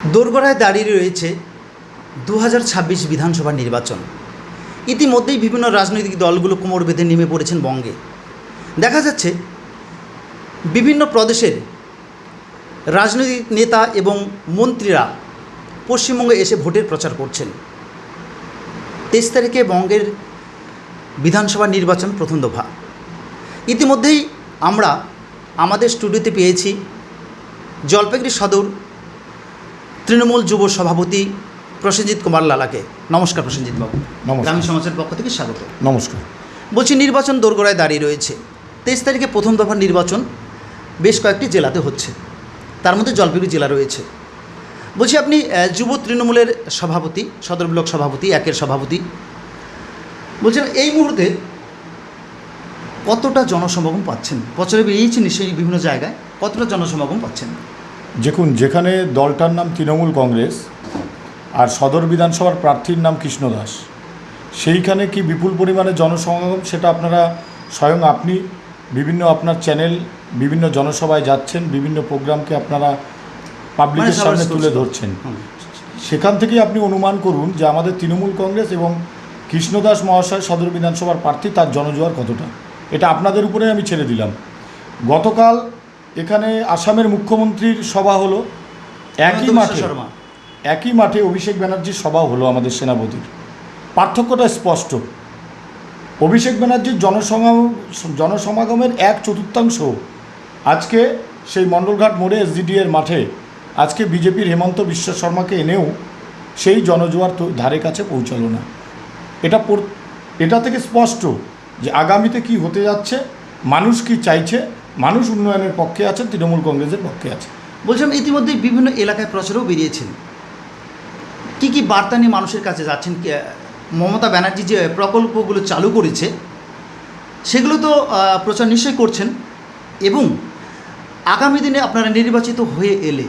দোরগোড়ায় দাঁড়িয়ে রয়েছে ২০২৬ বিধানসভা নির্বাচন। ইতিমধ্যেই বিভিন্ন রাজনৈতিক দলগুলো কোমর বেঁধে নেমে পড়েছেন বঙ্গে। দেখা যাচ্ছে বিভিন্ন প্রদেশের রাজনৈতিক নেতা এবং মন্ত্রীরা পশ্চিমবঙ্গে এসে ভোটের প্রচার করছেন। ২৩ তারিখে বঙ্গের বিধানসভা নির্বাচন প্রথম দফা। ইতিমধ্যেই আমরা আমাদের স্টুডিওতে পেয়েছি জলপাইগুড়ি সদর তৃণমূল যুব সভাপতি প্রসেনজিৎ কুমার লালাকে। নমস্কার প্রসেনজিৎ বাবু। গ্রামীণ সমাজের পক্ষ থেকে স্বাগত। নমস্কার। বলছি, নির্বাচন দোরগোড়ায় দাঁড়িয়ে রয়েছে। ২৩ তারিখে প্রথম দফার নির্বাচন বেশ কয়েকটি জেলাতে হচ্ছে, তার মধ্যে জলপাইগুড়ি জেলা রয়েছে। বলছি, আপনি যুব তৃণমূলের সভাপতি, সদর ব্লক সভাপতি, একের সভাপতি, বলছেন এই মুহূর্তে কতটা জনসমাগম পাচ্ছেন? প্রচারে বেরিয়েছেন নিশ্চয়ই বিভিন্ন জায়গায়, কতটা জনসমাগম পাচ্ছেন? দেখুন, যেখানে দলটার নাম তৃণমূল কংগ্রেস আর সদর বিধানসভার প্রার্থীর নাম কৃষ্ণ দাস, সেইখানে কি বিপুল পরিমাণে জনসমাগম সেটা আপনারা স্বয়ং আপনি বিভিন্ন আপনার চ্যানেল বিভিন্ন জনসভায় যাচ্ছেন, বিভিন্ন প্রোগ্রামকে আপনারা পাবলিকের সামনে তুলে ধরছেন। সেখান থেকেই আপনি অনুমান করুন যে আমাদের তৃণমূল কংগ্রেস এবং কৃষ্ণ দাস মহাশয় সদর বিধানসভার প্রার্থী, তার জনজোয়ার কতটা, এটা আপনাদের উপরে আমি ছেড়ে দিলাম। গতকাল এখানে আসামের মুখ্যমন্ত্রীর সভা হলো, একই মাঠে অভিষেক ব্যানার্জির সভা হলো আমাদের সেনাপতির। পার্থক্যটা স্পষ্ট। অভিষেক ব্যানার্জির জনসমাগমের 1/4 আজকে সেই মণ্ডলঘাট মোড়ে এসজিডিএর মাঠে আজকে বিজেপির হেমন্ত বিশ্ব শর্মাকে এনেও সেই জনজোয়ার ধারে কাছে পৌঁছালো না। এটা থেকে স্পষ্ট যে আগামীতে কি হতে যাচ্ছে, মানুষ কি চাইছে। মানুষ উন্নয়নের পক্ষে আছে, তৃণমূল কংগ্রেসের পক্ষে আছে। বলছিলাম, ইতিমধ্যে বিভিন্ন এলাকায় প্রচারেও বেরিয়েছেন। কি বার্তা নিয়ে মানুষের কাছে যাচ্ছেন? মমতা ব্যানার্জি যে প্রকল্পগুলো চালু করেছে সেগুলো তো প্রচার নিশ্চয়ই করছেন, এবং আগামী দিনে আপনারা নির্বাচিত হয়ে এলে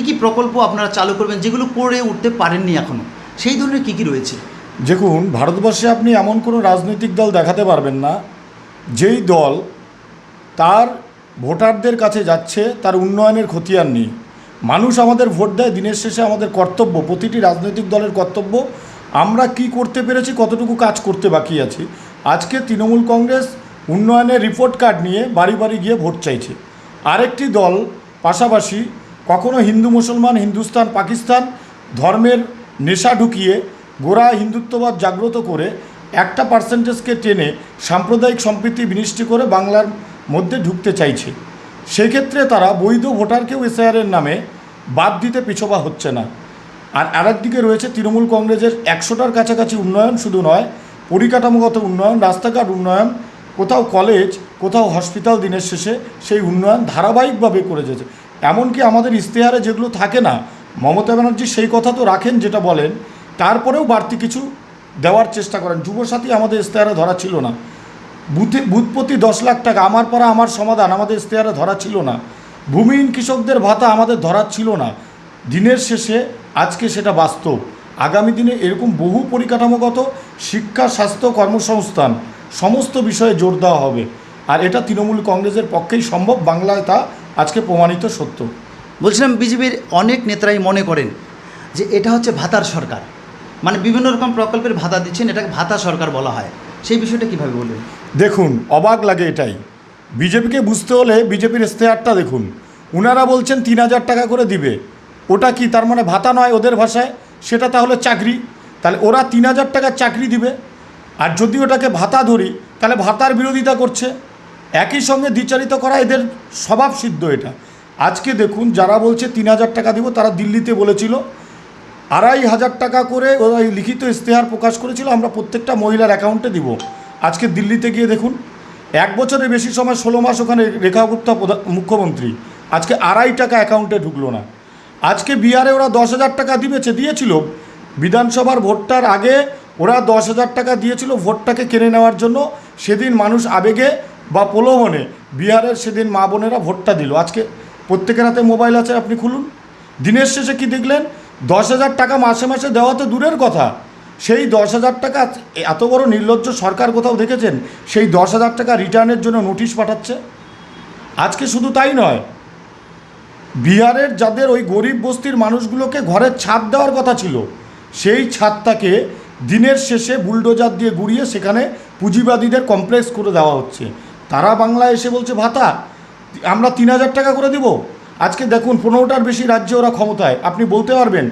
কি প্রকল্প আপনারা চালু করবেন যেগুলো করে উঠতে পারেননি এখনও, সেই ধরনের কী রয়েছে? দেখুন, ভারতবর্ষে আপনি এমন কোনো রাজনৈতিক দল দেখাতে পারবেন না যেই দল তার ভোটারদের কাছে যাচ্ছে তার উন্নয়নের খতিয়ান নেই। মানুষ আমাদের ভোট দেয়, দিনের শেষে আমাদের কর্তব্য, প্রতিটি রাজনৈতিক দলের কর্তব্য আমরা কি করতে পেরেছি, কতটুকু কাজ করতে বাকি আছে। আজকে তৃণমূল কংগ্রেস উন্নয়নের রিপোর্ট কার্ড নিয়ে বাড়ি বাড়ি গিয়ে ভোট চাইছে। আরেকটি দল পাশাপাশি কখনো হিন্দু মুসলমান, হিন্দুস্তান পাকিস্তান ধর্মের নেশা ঢুকিয়ে গোড়া হিন্দুত্ববাদ জাগ্রত করে একটা পার্সেন্টেজকে টেনে সাম্প্রদায়িক সম্প্রীতি বিনষ্টি করে বাংলার মধ্যে ঢুকতে চাইছে। সেক্ষেত্রে তারা বৈধ ভোটারকেও এসআইআরের নামে বাদ দিতে পিছপা হচ্ছে না। আর আরেকদিকে রয়েছে তৃণমূল কংগ্রেসের 100টার কাছাকাছি উন্নয়ন, শুধু নয় পরিকাঠামোগত উন্নয়ন, রাস্তাঘাট উন্নয়ন, কোথাও কলেজ, কোথাও হসপিটাল, দিনের শেষে সেই উন্নয়ন ধারাবাহিকভাবে করে যেতে। এমনকি আমাদের ইশতেহারে যেগুলো থাকে না, মমতা ব্যানার্জি সেই কথা তো রাখেন যেটা বলেন, তারপরেও বাড়তি কিছু দেওয়ার চেষ্টা করেন। যুবসাথী আমাদের ইশতেহারে ধরা ছিল না, বুথ প্রতি 10 লাখ টাকা আমার পাড়া আমার সমাধান আমাদের ইশতেহারে ধরা ছিল না, ভূমিহীন কৃষকদের ভাতা আমাদের ধরা ছিল না। দিনের শেষে আজকে সেটা বাস্তব। আগামী দিনে এরকম বহু পরিকাঠামোগত শিক্ষা, স্বাস্থ্য, কর্মসংস্থান সমস্ত বিষয়ে জোর দেওয়া হবে। আর এটা তৃণমূল কংগ্রেসের পক্ষেই সম্ভব, বাংলায় তা আজকে প্রমাণিত সত্য। বলছিলাম, বিজেপির অনেক নেতারাই মনে করেন যে এটা হচ্ছে ভাতার সরকার, মানে বিভিন্ন রকম প্রকল্পের ভাতা দিচ্ছেন, এটাকে ভাতা সরকার বলা হয়। সেই বিষয়টা কীভাবে বলবেন? দেখুন, অবাক লাগে এটাই। বিজেপিকে বুঝতে হলে বিজেপির ইশতেহারটা দেখুন। ওনারা বলছেন 3000 টাকা করে দিবে। ওটা কি তার মানে ভাতা নয় ওদের ভাষায়? সেটা তাহলে চাকরি। তাহলে ওরা 3000 টাকার চাকরি দিবে, আর যদি ওটাকে ভাতা ধরি তাহলে ভাতার বিরোধিতা করছে। একই সঙ্গে দ্বিচারিত করা এদের স্বভাব সিদ্ধ এটা। আজকে দেখুন, যারা বলছে 3000 টাকা দিব, তারা দিল্লিতে বলেছিল 2500 টাকা করে ওরা লিখিত ইশতেহার প্রকাশ করেছিল, আমরা প্রত্যেকটা মহিলার অ্যাকাউন্টে দিব। আজকে দিল্লিতে গিয়ে দেখুন, 1 বছরের বেশি সময় 16 মাস ওখানে রেখা গুপ্তা মুখ্যমন্ত্রী, আজকে 2.5 টাকা অ্যাকাউন্টে ঢুকলো না। আজকে বিহারে ওরা 10,000 টাকা দিয়েছিল বিধানসভার ভোটটার আগে, ওরা 10,000 টাকা দিয়েছিল ভোটটাকে কেড়ে নেওয়ার জন্য। সেদিন মানুষ আবেগে বা প্রলোভনে বিহারের সেদিন মা বোনেরা ভোটটা দিল। আজকে প্রত্যেকের হাতে মোবাইল আছে, আপনি খুলুন। দিনের শেষে কি দেখলেন? 10,000 টাকা মাসে মাসে দেওয়া তো দূরের কথা, সেই 10,000 টাকা, এত বড় নির্লজ্জ সরকার কোথাও দেখেছেন? সেই 10,000 টাকা রিটার্নের জন্য নোটিশ পাঠাচ্ছে। আজকে শুধু তাই নয়, বিহারের যাদের ওই গরিব বস্তির মানুষগুলোকে ঘরের ছাদ দেওয়ার কথা ছিল, সেই ছাদটাকে দিনের শেষে বুলডোজার দিয়ে গুড়িয়ে সেখানে পুঁজিবাদীদের কমপ্লেক্স করে দেওয়া হচ্ছে। তারা বাংলায় এসে বলছে ভাতা আমরা 3,000 টাকা করে দিব। আজকে দেখুন 15টার বেশি রাজ্যে ওরা ক্ষমতায়। আপনি বলতে পারবেন